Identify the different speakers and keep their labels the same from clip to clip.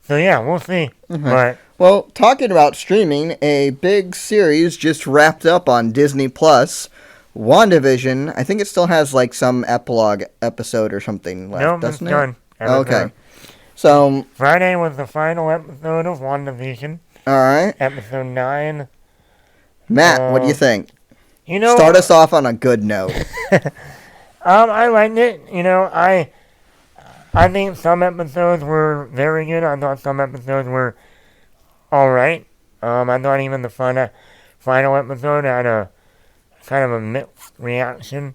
Speaker 1: So yeah, we'll see. But
Speaker 2: Well, talking about streaming, a big series just wrapped up on Disney Plus. WandaVision. I think it still has like some epilogue episode or something left,
Speaker 1: nope, it's
Speaker 2: doesn't it?
Speaker 1: done.
Speaker 2: Okay. So,
Speaker 1: Friday was the final episode of WandaVision.
Speaker 2: all right.
Speaker 1: Episode 9.
Speaker 2: Matt, what do you think?
Speaker 1: You know,
Speaker 2: Start us off on a good note.
Speaker 1: I liked it. You know, I think some episodes were very good. I thought some episodes were alright. I thought even the final episode had a kind of a mixed reaction.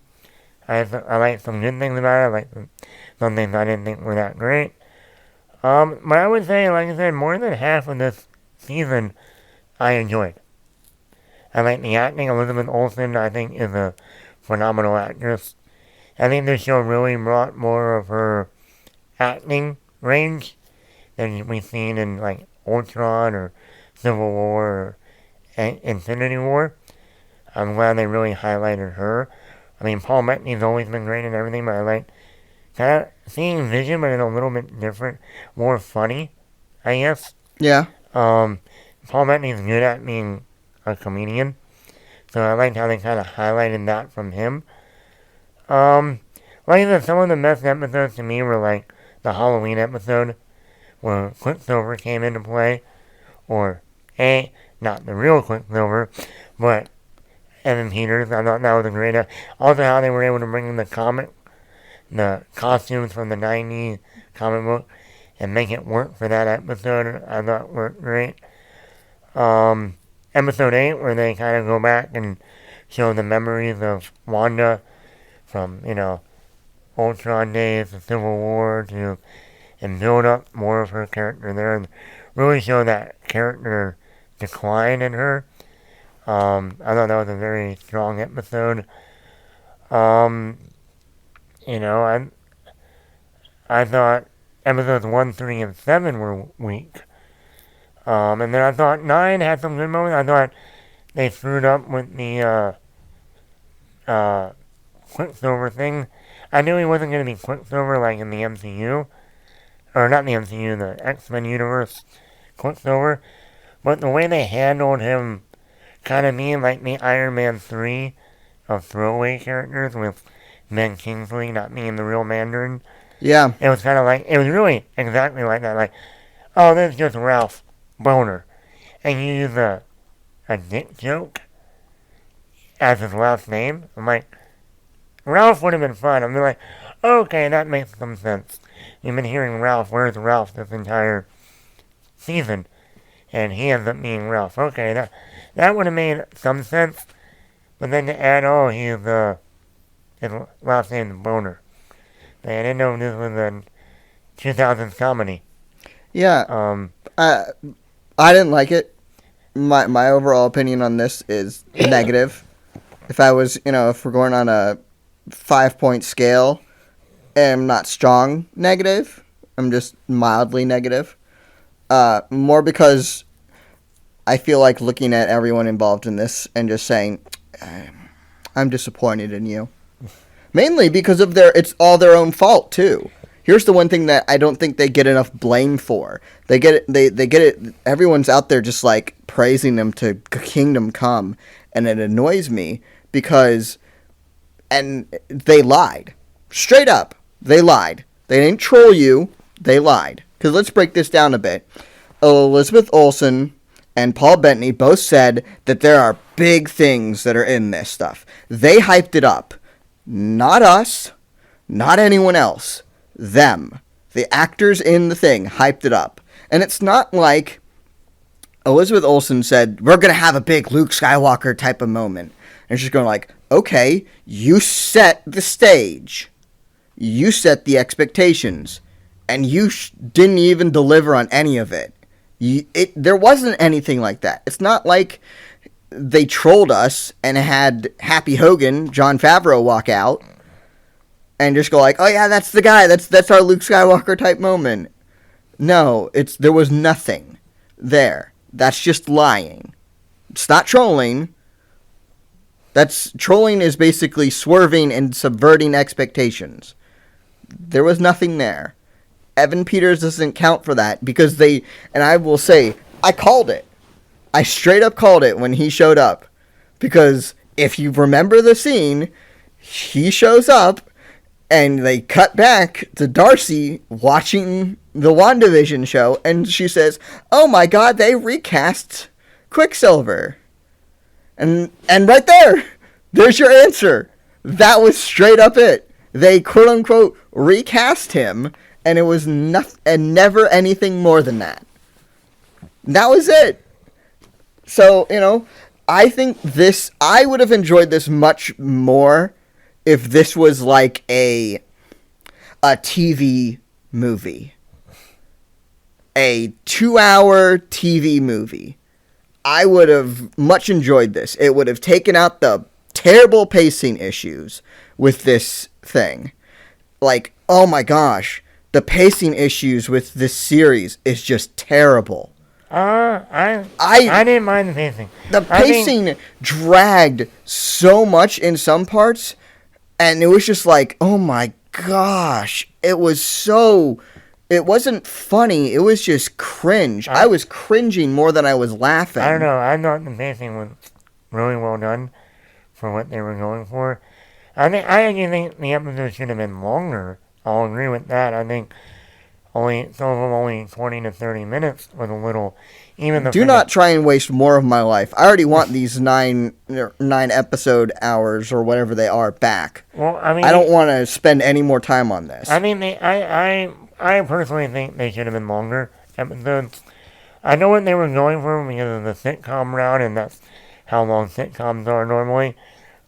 Speaker 1: I liked some good things about it. I liked some things I didn't think were that great. But I would say, like I said, more than half of this season I enjoyed. I like the acting. Elizabeth Olsen, I think, is a phenomenal actress. I think this show really brought more of her acting range than we've seen in like Ultron or Civil War or Infinity War. I'm glad they really highlighted her. I mean, Paul Bettany's always been great and everything, but I like kind of seeing Vision, but in a little bit different, more funny, I guess.
Speaker 2: Yeah.
Speaker 1: Paul Bettany's good at being a comedian, so I liked how they kind of highlighted that from him. Like I said, some of the best episodes to me were like the Halloween episode where Quicksilver came into play, or not the real Quicksilver, but Evan Peters. I thought that was a great. Also, how they were able to bring in the costumes from the '90s comic book, and make it work for that episode. I thought worked great. Episode 8, where they kind of go back and show the memories of Wanda from Ultron days, the Civil War, and build up more of her character there, and really show that character decline in her. I thought that was a very strong episode. I thought episodes 1, 3, and 7 were weak. And then I thought 9 had some good moments. I thought they screwed up with the Quicksilver thing. I knew he wasn't going to be Quicksilver like in the MCU. Or not the MCU, the X-Men universe Quicksilver. But the way they handled him kind of being like the Iron Man 3 of throwaway characters with Ben Kingsley not being the real Mandarin.
Speaker 2: Yeah.
Speaker 1: It was kind of like, it was really exactly like that. Like, oh, this is just Ralph Boner. And you use a dick joke as his last name. I'm like, Ralph would have been fun. I'm like, okay, that makes some sense. You've been hearing Ralph, where's Ralph this entire season? And he ends up being Ralph. Okay, that would have made some sense. But then to add, his last name is Boner. I didn't know this was a 2000s comedy.
Speaker 2: Yeah. I didn't like it. My overall opinion on this is negative. If I was, if we're going on a 5-point scale, I'm not strong negative. I'm just mildly negative. More because I feel like looking at everyone involved in this and just saying, I'm disappointed in you. Mainly because of it's all their own fault too. Here's the one thing that I don't think they get enough blame for. They get it. They get it. Everyone's out there just like praising them to Kingdom Come, and it annoys me because, and they lied, straight up. They lied. They didn't troll you. They lied. Because let's break this down a bit. Elizabeth Olsen and Paul Bettany both said that there are big things that are in this stuff. They hyped it up. Not us. Not anyone else. Them. The actors in the thing hyped it up. And it's not like Elizabeth Olsen said, we're going to have a big Luke Skywalker type of moment. And she's going like, okay, you set the stage. You set the expectations. And you didn't even deliver on any of it. There wasn't anything like that. It's not like they trolled us and had Happy Hogan, Jon Favreau, walk out and just go like, oh yeah, that's the guy. That's our Luke Skywalker type moment. No, there was nothing there. That's just lying. It's not trolling. Trolling is basically swerving and subverting expectations. There was nothing there. Evan Peters doesn't count for that because and I will say, I called it. I straight up called it when he showed up. Because if you remember the scene, he shows up and they cut back to Darcy watching the WandaVision show and she says, "Oh my god, they recast Quicksilver." And right there's your answer. That was straight up it. They quote unquote recast him, and it was never anything more than that. That was it. So, I think I would have enjoyed this much more if this was like a TV movie. A 2-hour TV movie. I would have much enjoyed this. It would have taken out the terrible pacing issues with this thing. Like, oh my gosh, the pacing issues with this series is just terrible.
Speaker 1: I didn't mind the pacing.
Speaker 2: The pacing dragged so much in some parts, and it was just like, oh my gosh, it wasn't funny, it was just cringe. I was cringing more than I was laughing.
Speaker 1: I don't know, I thought the pacing was really well done for what they were going for. I actually think the episode should have been longer. I'll agree with that. I think only 20 to 30 minutes was a little. Do
Speaker 2: not try and waste more of my life. I already want these 9 episode hours or whatever they are back.
Speaker 1: Well, I mean,
Speaker 2: I don't want to spend any more time on this.
Speaker 1: I mean, I personally think they should have been longer episodes. I know what they were going for because of the sitcom route, and that's how long sitcoms are normally.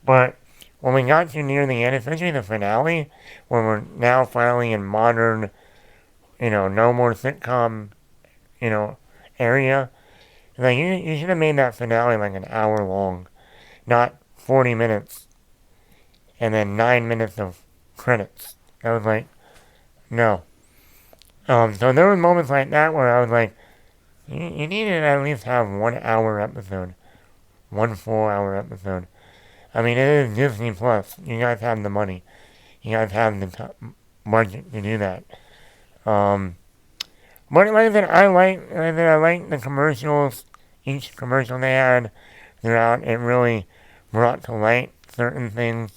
Speaker 1: But when we got to near the end, especially the finale, when we're now finally in modern, no more sitcom, area, like you should have made that finale like an hour long, not 40 minutes, and then 9 minutes of credits. I was like, no. So there were moments like that where I was like, you need to at least have 1 hour episode, 1 4-hour episode. I mean, it is Disney Plus. You guys have the money. You guys have the budget to do that. But like I said, I like the commercials. Each commercial they had throughout, it really brought to light certain things.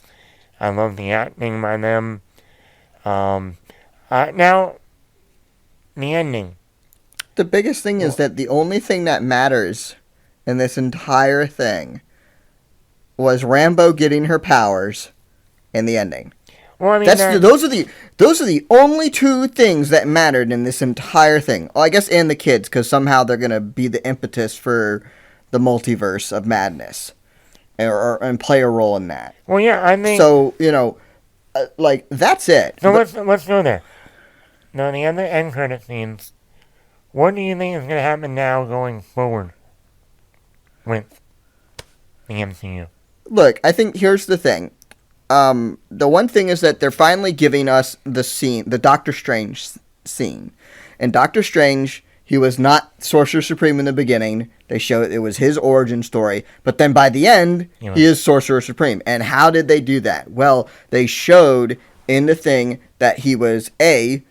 Speaker 1: I love the acting by them. Now, the ending.
Speaker 2: The biggest thing is that the only thing that matters in this entire thing was Rambo getting her powers and the ending.
Speaker 1: Well, I mean,
Speaker 2: those are the only 2 things that mattered in this entire thing. Well, I guess and the kids, because somehow they're gonna be the impetus for the multiverse of madness, and play a role in that.
Speaker 1: Well, yeah, I mean.
Speaker 2: So that's it.
Speaker 1: So let's go there. Now the other end credit scenes. What do you think is gonna happen now going forward with the MCU?
Speaker 2: Look, I think here's the thing. The one thing is that they're finally giving us the Doctor Strange scene. And Doctor Strange, he was not Sorcerer Supreme in the beginning. They showed it was his origin story. But then by the end, he is Sorcerer Supreme. And how did they do that? Well, they showed in the thing that he was a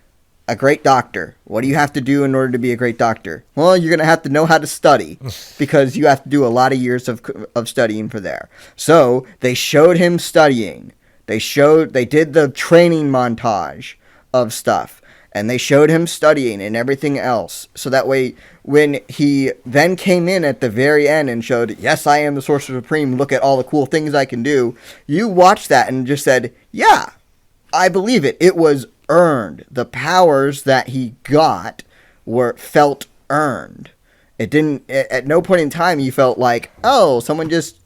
Speaker 2: great doctor. What do you have to do in order to be a great doctor? Well, you're going to have to know how to study because you have to do a lot of years of studying for there. So they showed him studying. They did the training montage of stuff, and they showed him studying and everything else. So that way, when he then came in at the very end and showed, yes, I am the Sorcerer Supreme, look at all the cool things I can do, you watched that and just said, yeah, I believe it. It was earned. The powers that he got felt earned. It didn't, at no point in time you felt like, oh, someone just,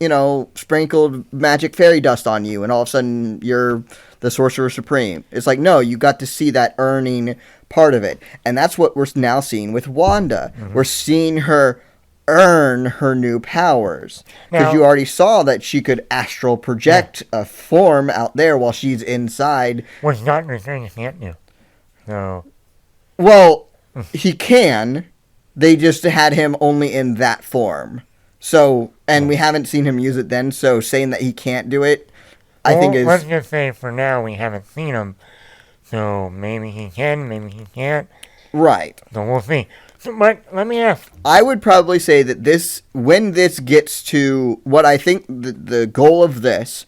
Speaker 2: sprinkled magic fairy dust on you and all of a sudden you're the Sorcerer Supreme. It's like, no, you got to see that earning part of it. And that's what we're now seeing with Wanda. Mm-hmm. We're seeing her earn her new powers. Because you already saw that she could astral project a form out there while she's inside.
Speaker 1: Which Doctor Strange can't do. So.
Speaker 2: Well, he can. They just had him only in that form. So, and we haven't seen him use it then, so saying that he can't do it, I think is...
Speaker 1: let's just say for now we haven't seen him. So maybe he can, maybe he can't.
Speaker 2: Right.
Speaker 1: So we'll see. So, but let me ask.
Speaker 2: I would probably say that when this gets to what I think the goal of this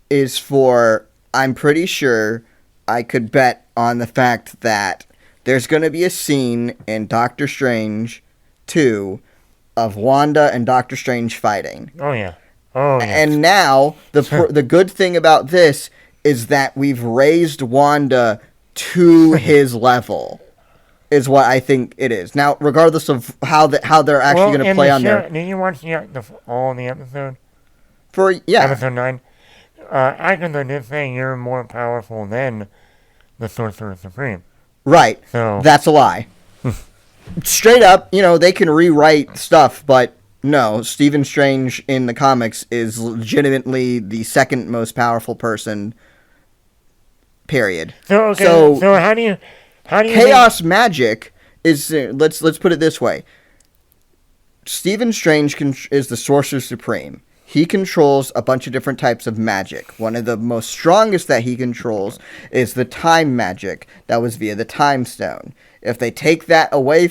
Speaker 2: is for, I'm pretty sure I could bet on the fact that there's going to be a scene in Doctor Strange 2 of Wanda and Doctor Strange fighting.
Speaker 1: Oh, yeah. Oh, yeah.
Speaker 2: And now, the good thing about this is that we've raised Wanda to his level, is what I think it is. Now, regardless of how they're actually going to play on there.
Speaker 1: Did you watch all the episode?
Speaker 2: Yeah.
Speaker 1: Episode 9? Agatha did say you're more powerful than the Sorcerer Supreme.
Speaker 2: Right.
Speaker 1: So
Speaker 2: that's a lie. Straight up, they can rewrite stuff, but no, Stephen Strange in the comics is legitimately the second most powerful person. Period.
Speaker 1: So okay. So how do you
Speaker 2: chaos magic is let's put it this way. Stephen Strange is the Sorcerer Supreme. He controls a bunch of different types of magic. One of the most strongest that he controls is the time magic that was via the Time Stone. If they take that away,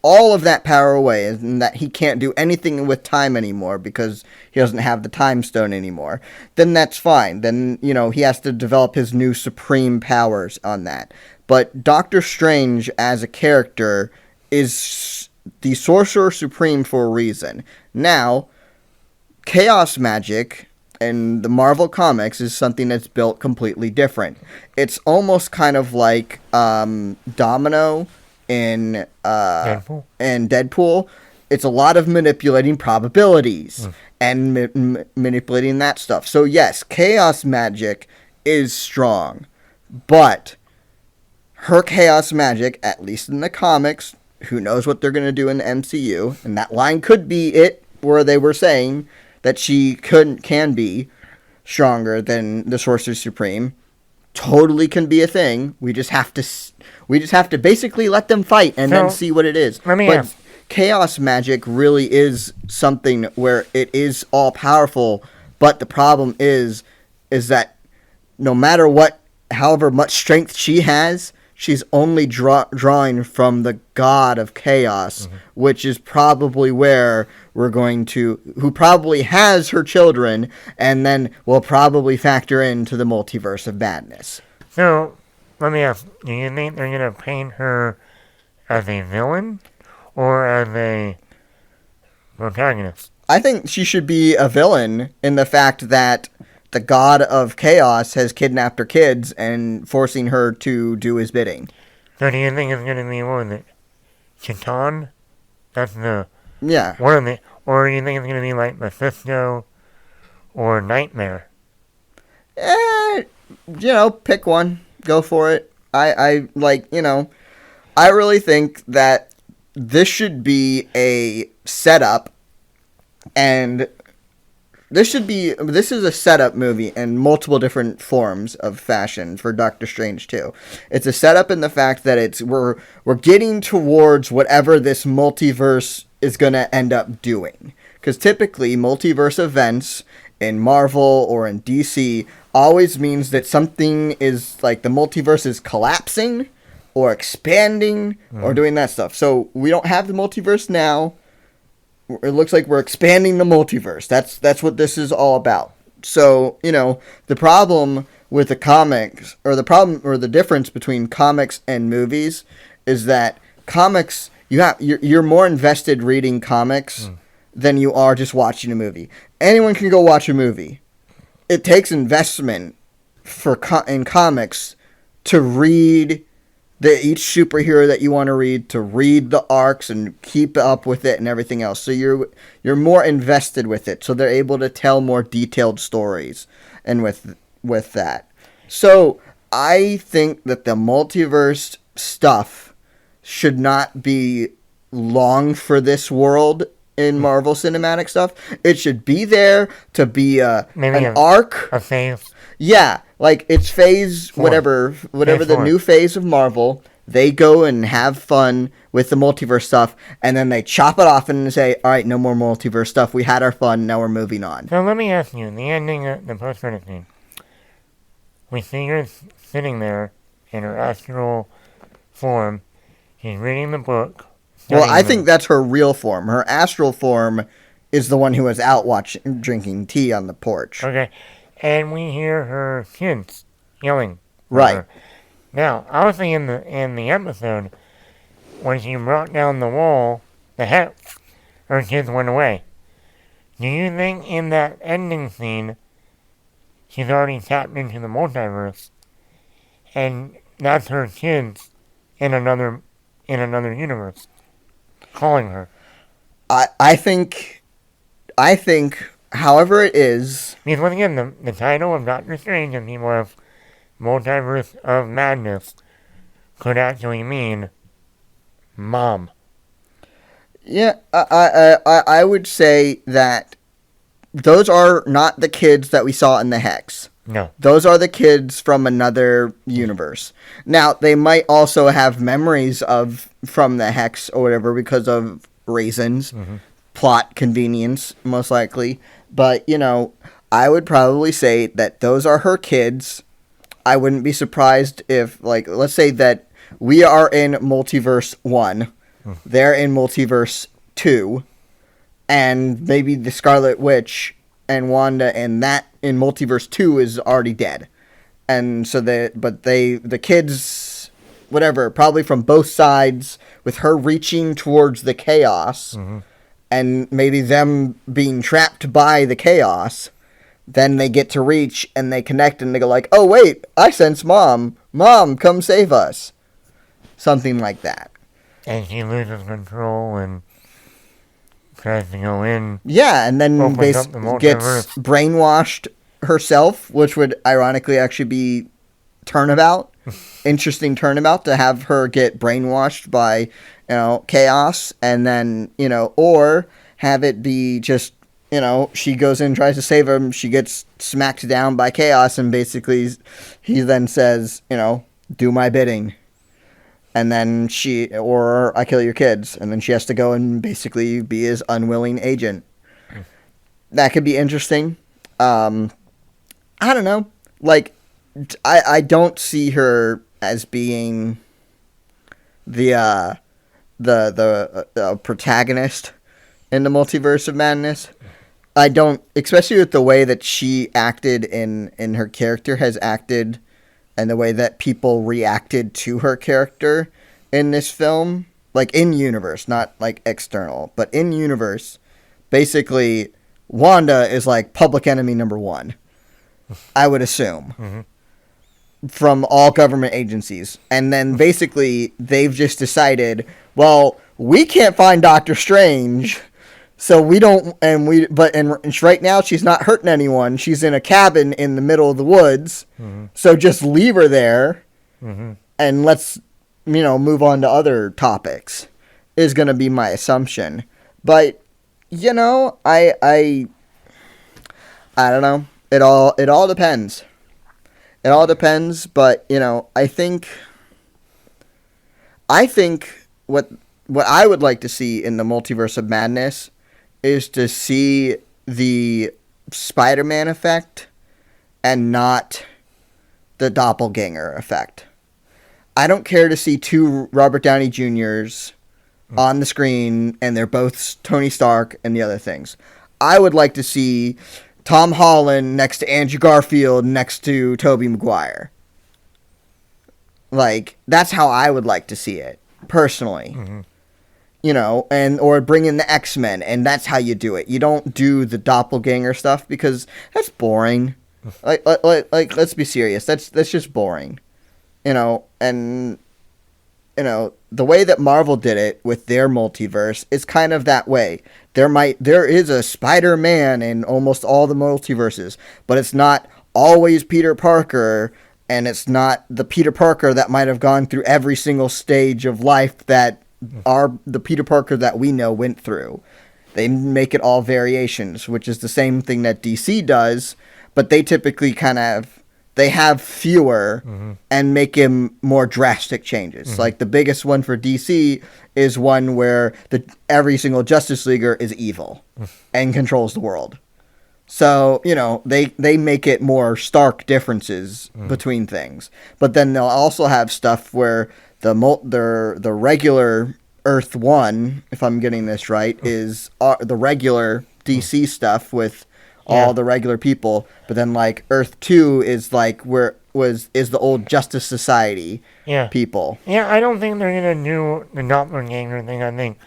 Speaker 2: all of that power away, and that he can't do anything with time anymore because he doesn't have the Time Stone anymore, then that's fine. Then, he has to develop his new supreme powers on that. But Doctor Strange as a character is the Sorcerer Supreme for a reason. Now, chaos magic in the Marvel Comics is something that's built completely different. It's almost kind of like Domino in Deadpool. It's a lot of manipulating probabilities and manipulating that stuff. So yes, chaos magic is strong, but her chaos magic, at least in the comics, who knows what they're going to do in the MCU, and that line could be it, where they were saying that she can be stronger than the Sorcerer Supreme. Totally can be a thing. We just have to basically let them fight and then see what it is. But chaos magic really is something where it is all powerful, but the problem is that no matter however much strength she has, she's only drawing from the god of chaos, which is probably where we're going to, who probably has her children, and then will probably factor into the multiverse of madness.
Speaker 1: So, let me ask, do you think they're going to paint her as a villain or as a protagonist?
Speaker 2: I think she should be a villain in the fact that the god of chaos has kidnapped her kids and forcing her to do his bidding.
Speaker 1: So do you think it's going to be, what is it, Chiton? That's the...
Speaker 2: Yeah.
Speaker 1: One of the... Or do you think it's going to be like Mephisto or Nightmare?
Speaker 2: Pick one. Go for it. I really think that this should be a setup, and this is a setup movie in multiple different forms of fashion for Doctor Strange 2. It's a setup in the fact that we're getting towards whatever this multiverse is going to end up doing. Because typically, multiverse events in Marvel or in DC always means that something is, like, the multiverse is collapsing or expanding or doing that stuff. So we don't have the multiverse now. It looks like we're expanding the multiverse. That's what this is all about. So, the problem with the comics, or the difference between comics and movies, is that comics, you're more invested reading comics than you are just watching a movie. Anyone can go watch a movie. It takes investment in comics to read each superhero that you want to read, to read the arcs and keep up with it and everything else. So you're more invested with it. So they're able to tell more detailed stories and with that. So I think that the multiverse stuff should not be long for this world in Marvel Cinematic stuff. It should be there to be an arc.
Speaker 1: A phase.
Speaker 2: Yeah, like it's phase whatever the new phase of Marvel. They go and have fun with the multiverse stuff, and then they chop it off and say, all right, no more multiverse stuff. We had our fun. Now we're moving on.
Speaker 1: So let me ask you, the ending of the post-credit scene. We see her sitting there in her astral form. She's reading the book.
Speaker 2: Well, I think that's her real form. Her astral form is the one who was out drinking tea on the porch.
Speaker 1: Okay. And we hear her kids yelling.
Speaker 2: Right.
Speaker 1: Now, obviously in the episode, when she brought down the wall, the hex, her kids went away. Do you think in that ending scene, she's already tapped into the multiverse, and that's her kids in another universe calling her?
Speaker 2: I think, however it is.
Speaker 1: Because once again, the title of Doctor Strange and people have Multiverse of Madness could actually mean mom.
Speaker 2: Yeah, I would say that those are not the kids that we saw in the Hex.
Speaker 1: No.
Speaker 2: Those are the kids from another universe. Now, they might also have memories from the Hex or whatever because of reasons, plot convenience, most likely. But, I would probably say that those are her kids. I wouldn't be surprised if, let's say that we are in Multiverse 1, they're in Multiverse 2, and maybe the Scarlet Witch and Wanda in Multiverse 2 is already dead. And so the kids, whatever, probably from both sides, with her reaching towards the chaos, and maybe them being trapped by the chaos, then they get to reach and they connect and they go like, oh wait, I sense mom. Mom, come save us. Something like that.
Speaker 1: And she loses control and tries to go in.
Speaker 2: Yeah, and then gets brainwashed herself, which would ironically actually be turnabout. Interesting turnabout to have her get brainwashed by, chaos, and then, or have it be just, she goes in, tries to save him, she gets smacked down by chaos, and basically he then says, do my bidding. And then or I kill your kids. And then she has to go and basically be his unwilling agent. That could be interesting. I don't know. I don't see her as being the protagonist in the Multiverse of Madness. I don't, especially with the way that she acted in her character has acted, and the way that people reacted to her character in this film, in universe, not external, but in universe, basically Wanda is public enemy number one, I would assume, from all government agencies. And then basically they've just decided, well, we can't find Doctor Strange, so we don't, and right now she's not hurting anyone. She's in a cabin in the middle of the woods. So just leave her there, and let's, move on to other topics, is going to be my assumption. But, I don't know. It all depends. It all depends, but, I think what I would like to see in the Multiverse of Madness is to see the Spider-Man effect and not the doppelganger effect. I don't care to see two Robert Downey Jr.'s on the screen and they're both Tony Stark and the other things. I would like to see Tom Holland next to Andrew Garfield next to Tobey Maguire. That's how I would like to see it, personally. Or bring in the X-Men, and that's how you do it. You don't do the doppelganger stuff because that's boring. Let's be serious. That's just boring. The way that Marvel did it with their multiverse is kind of that way. There is a Spider-Man in almost all the multiverses, but it's not always Peter Parker, and it's not the Peter Parker that might have gone through every single stage of life that the Peter Parker that we know went through. They make it all variations, which is the same thing that DC does, but they typically they have fewer and make him more drastic changes. The biggest one for DC is one where every single Justice Leaguer is evil and controls the world. So, they make it more stark differences between things. But then they'll also have stuff where the regular Earth 1, if I'm getting this right, is the regular DC stuff with all the regular people. But then like Earth 2 is like is the old Justice Society people.
Speaker 1: Yeah, I don't think they're going to do the doppelganger thing. I think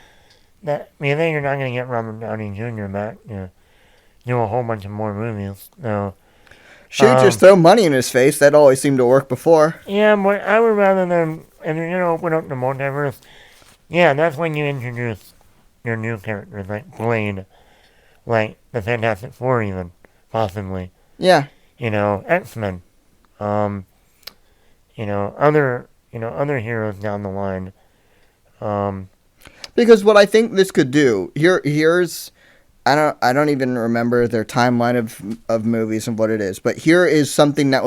Speaker 1: you're not going to get Robert Downey Jr. back. Do a whole bunch of more movies. So,
Speaker 2: Should just throw money in his face. That always seemed to work before.
Speaker 1: Yeah, but I would rather them, if you're going to open up the multiverse, that's when you introduce your new characters, like Blade, like the Fantastic Four even, possibly.
Speaker 2: Yeah.
Speaker 1: X-Men. Other heroes down the line.
Speaker 2: Because what I think this could do, here's I don't even remember their timeline of movies and what it is, but here is something that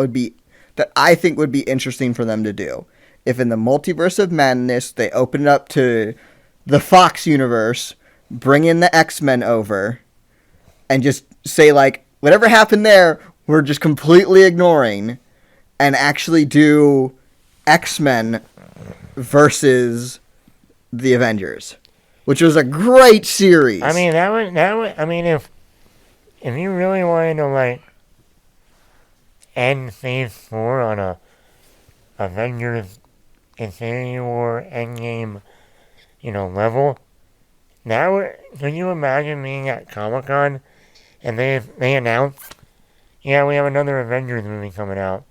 Speaker 2: I think would be interesting for them to do. If in the Multiverse of Madness they open it up to the Fox universe, bring in the X-Men over, and just say like whatever happened there, we're just completely ignoring, and actually do X-Men versus the Avengers, which was a great series.
Speaker 1: I mean, that would. I mean, if you really wanted to like end Phase 4 on a Avengers Infinity War Endgame, level, can you imagine being at Comic-Con and they announce, we have another Avengers movie coming out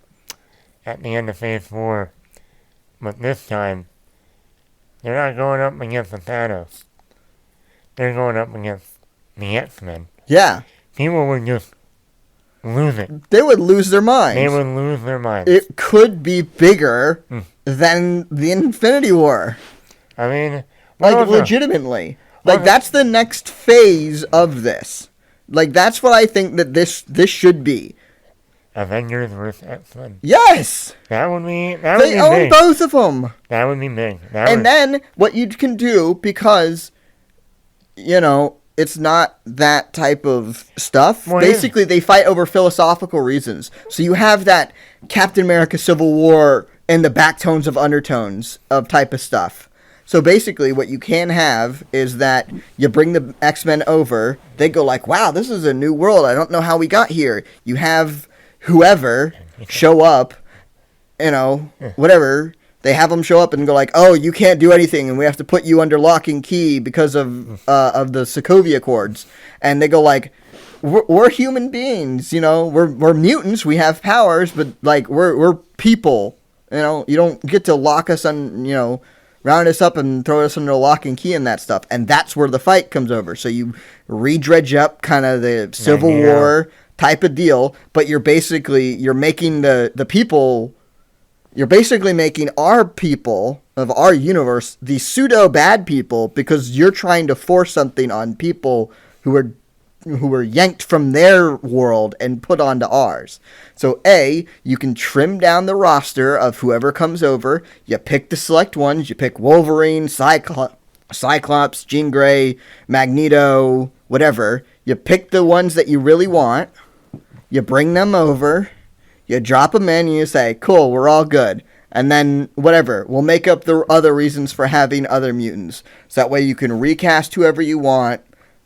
Speaker 1: at the end of Phase 4, but this time they're not going up against the Thanos. They're going up against the X-Men.
Speaker 2: Yeah.
Speaker 1: People would just lose it.
Speaker 2: They would lose their minds.
Speaker 1: They would lose their minds.
Speaker 2: It could be bigger than the Infinity War.
Speaker 1: I mean,
Speaker 2: legitimately. That's the next phase of this. That's what I think that this should be.
Speaker 1: Avengers vs. X-Men.
Speaker 2: Yes!
Speaker 1: That would be big.
Speaker 2: They own both of them.
Speaker 1: That would be big.
Speaker 2: Then what you can do, because, it's not that type of stuff. Well, basically, they fight over philosophical reasons. So you have that Captain America Civil War and the backtones of undertones of type of stuff. So basically, what you can have is that you bring the X-Men over. They go like, wow, this is a new world. I don't know how we got here. You have whoever show up, whatever. They have them show up and go like, oh, you can't do anything, and we have to put you under lock and key because of the Sokovia Accords. And they go like, we're human beings, we're mutants, we have powers, but like we're people, you don't get to lock us on, round us up and throw us under lock and key and that stuff. And that's where the fight comes over. So you re-dredge up kind of the Civil War type of deal, but you're making the people. You're basically making our people of our universe the pseudo bad people, because you're trying to force something on people who were yanked from their world and put onto ours. So you can trim down the roster of whoever comes over. You pick the select ones. You pick Wolverine, Cyclops, Jean Grey, Magneto, whatever. You pick the ones that you really want. You bring them over. You drop them in and you say, cool, we're all good. And then, whatever, we'll make up the other reasons for having other mutants. So that way you can recast whoever you want,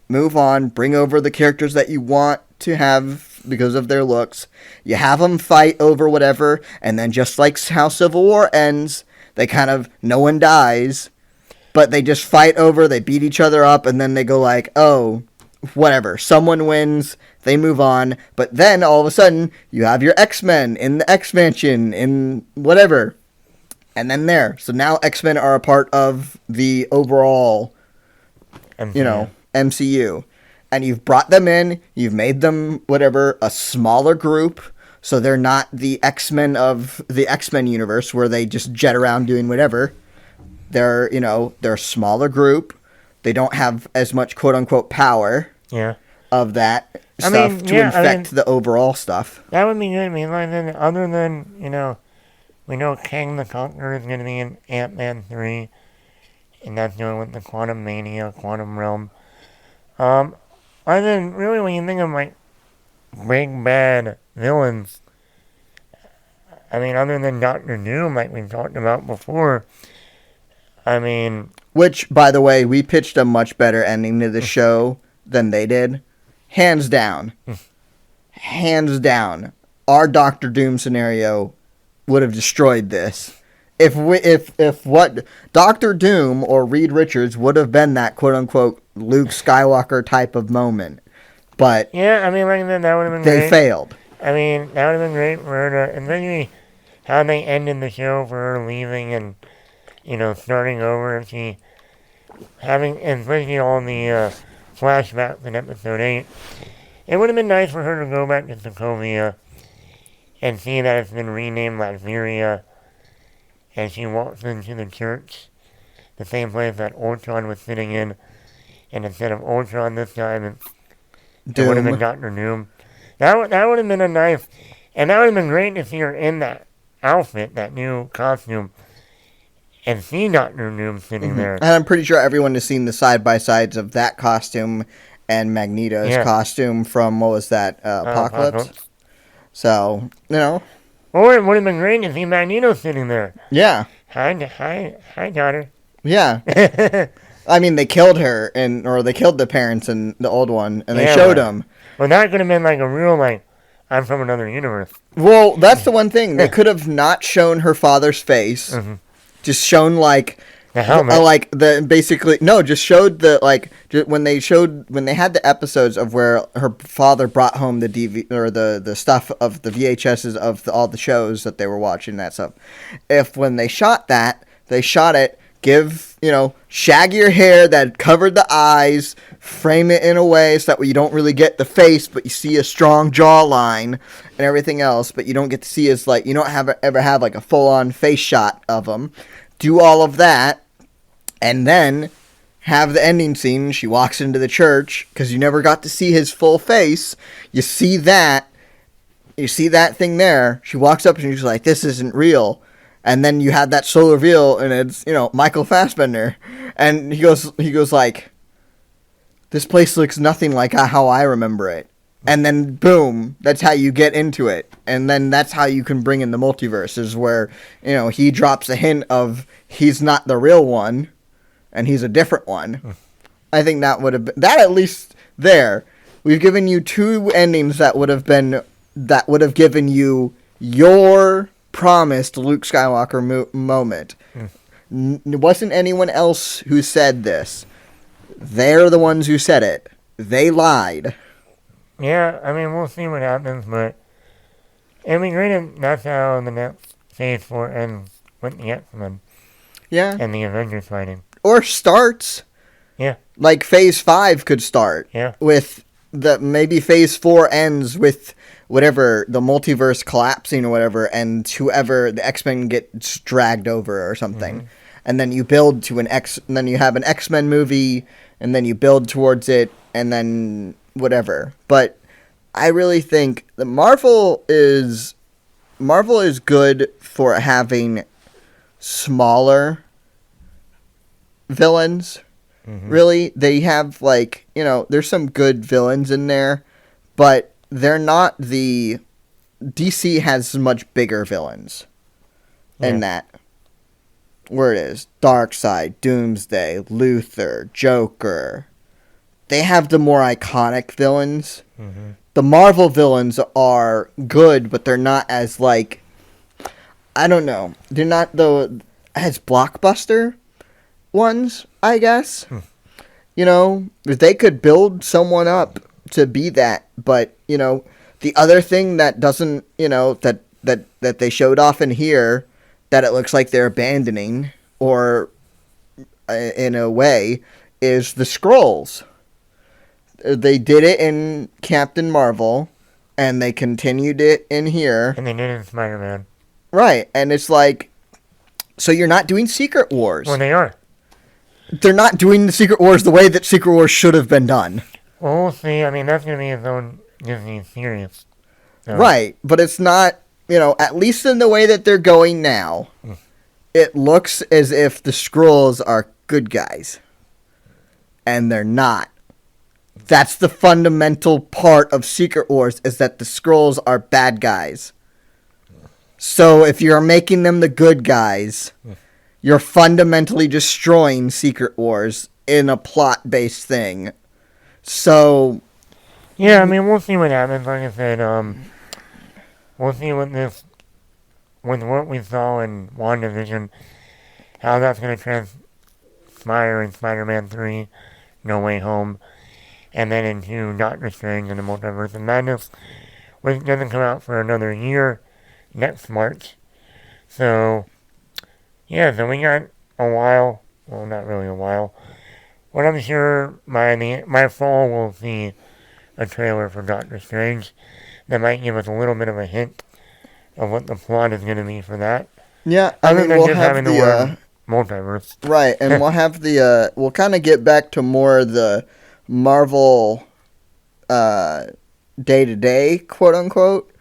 Speaker 2: move on, bring over the characters that you want to have because of their looks. You have them fight over whatever, and then just like how Civil War ends, they no one dies, but they just fight over, they beat each other up, and then they go like, oh, whatever, someone wins, they move on, but then all of a sudden you have your X-Men in the X-Mansion in whatever, and then there. So now X-Men are a part of the overall, MCU. And you've brought them in, you've made them whatever, a smaller group, so they're not the X-Men of the X-Men universe where they just jet around doing whatever. They're a smaller group. They don't have as much quote-unquote power of that stuff to infect the overall stuff.
Speaker 1: That would be good. I mean, other than, we know Kang the Conqueror is going to be in Ant-Man 3, and that's dealing with the Quantum Mania, Quantum Realm. Other than, really, when you think of, big bad villains. I mean, other than Doctor Doom, like we talked about before. I mean,
Speaker 2: which, by the way, we pitched a much better ending to the show than they did, hands down. Hands down, our Doctor Doom scenario would have destroyed this. If what Doctor Doom or Reed Richards would have been that quote unquote Luke Skywalker type of moment, but
Speaker 1: yeah, I mean, like that would have been
Speaker 2: they
Speaker 1: great.
Speaker 2: failed.
Speaker 1: I mean, that would have been great for her to, and then how they ended the show for her leaving and starting over, and she having, and especially all the flashbacks in episode 8. It would have been nice for her to go back to Sokovia and see that it's been renamed Latveria, and she walks into the church, the same place that Ultron was sitting in, and instead of Ultron this time, it would have been Doctor Doom. That would have been a nice, and that would have been great to see her in that outfit, that new costume, and see Doctor Doom sitting there.
Speaker 2: And I'm pretty sure everyone has seen the side-by-sides of that costume and Magneto's costume from, what was that, Apocalypse? So,
Speaker 1: Or it would have been great to see Magneto sitting there.
Speaker 2: Yeah.
Speaker 1: Hi, daughter.
Speaker 2: Yeah. I mean, they killed her, or they killed the parents in the old one, and they showed them.
Speaker 1: Well, that could have been like a real, I'm from another universe.
Speaker 2: Well, that's the one thing. They could have not shown her father's face. Mm-hmm. Just shown, the helmet. Basically, no, just showed when they had the episodes of where her father brought home the DV, or the stuff of the VHSs of all the shows that they were watching, that stuff. If when they shot that, they shot it, give, shaggier hair that covered the eyes, frame it in a way so that you don't really get the face, but you see a strong jawline and everything else, but you don't get to see his, you don't ever have a full-on face shot of him. Do all of that, and then have the ending scene. She walks into the church, because you never got to see his full face. You see that thing there. She walks up and she's like, this isn't real. And then you had that solo reveal, and it's, Michael Fassbender. And he goes like, this place looks nothing like how I remember it. And then, boom, that's how you get into it. And then that's how you can bring in the multiverse, is where, he drops a hint of he's not the real one, and he's a different one. I think that would have been, that at least there. We've given you two endings that would have given you your promised Luke Skywalker moment. It wasn't anyone else who said this. They're the ones who said it. They lied.
Speaker 1: Yeah, I mean, we'll see what happens, but it'd be great if that's how the next Phase 4 ends with the X-Men.
Speaker 2: Yeah.
Speaker 1: And the Avengers fighting.
Speaker 2: Or starts.
Speaker 1: Yeah.
Speaker 2: Like Phase 5 could start.
Speaker 1: Yeah.
Speaker 2: With maybe Phase 4 ends with whatever, the multiverse collapsing or whatever, and whoever, the X-Men gets dragged over or something. Mm-hmm. And then you build to and then you have an X-Men movie, and then you build towards it, and then whatever. But I really think that Marvel is good for having smaller villains. Mm-hmm. Really, they have there's some good villains in there, but they're not the DC has much bigger villains in that. Where it is Darkseid, Doomsday, Luthor, Joker. They have the more iconic villains. Mm-hmm. The Marvel villains are good, but they're not as I don't know. They're not as blockbuster ones, I guess. They could build someone up to be that, but the other thing that doesn't, that they showed off in here, that it looks like they're abandoning, or in a way, is the Skrulls. They did it in Captain Marvel, and they continued it in here.
Speaker 1: And they did it in Spider-Man.
Speaker 2: Right, and it's so you're not doing Secret Wars.
Speaker 1: Well, they are.
Speaker 2: They're not doing the Secret Wars the way that Secret Wars should have been done.
Speaker 1: Well, we'll see. I mean, that's going to be its own Disney series. So.
Speaker 2: Right, but it's not, at least in the way that they're going now, it looks as if the Skrulls are good guys. And they're not. That's the fundamental part of Secret Wars, is that the Skrulls are bad guys. So if you're making them the good guys, you're fundamentally destroying Secret Wars in a plot-based thing. So...
Speaker 1: Yeah, I mean, we'll see what happens. Like I said, we'll see with what we saw in WandaVision, how that's going to transpire in Spider-Man 3, No Way Home, and then into Doctor Strange and the Multiverse of Madness, which doesn't come out for another year, next March. So, yeah, so we got a while, well, not really a while, but I'm sure my fall will see a trailer for Doctor Strange that might give us a little bit of a hint of what the plot is going to be for that.
Speaker 2: Yeah,
Speaker 1: I mean, we'll have the word multiverse.
Speaker 2: Right, and we'll have we'll kind of get back to more of the Marvel day-to-day, quote-unquote,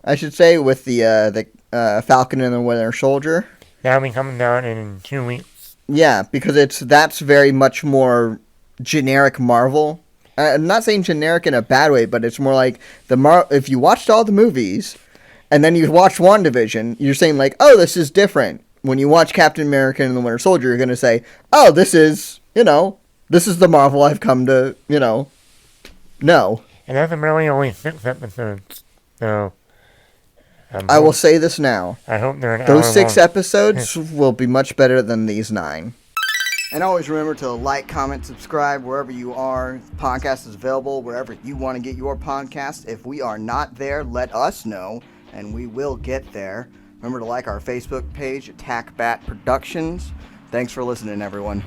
Speaker 2: I should say, with the Falcon and the Winter Soldier.
Speaker 1: That'll be coming down in 2 weeks.
Speaker 2: Yeah, because that's very much more generic Marvel. I'm not saying generic in a bad way, but it's more like if you watched all the movies and then you watch WandaVision, you're saying like, oh, this is different. When you watch Captain America and the Winter Soldier, you're going to say, oh, this is the Marvel I've come to, know.
Speaker 1: And that's really only 6 episodes, so...
Speaker 2: I will say this now.
Speaker 1: I hope they're an hour
Speaker 2: Those 6
Speaker 1: long.
Speaker 2: episodes will be much better than these 9. And always remember to like, comment, subscribe wherever you are. The podcast is available wherever you want to get your podcast. If we are not there, let us know, and we will get there. Remember to like our Facebook page, Attack Bat Productions. Thanks for listening, everyone.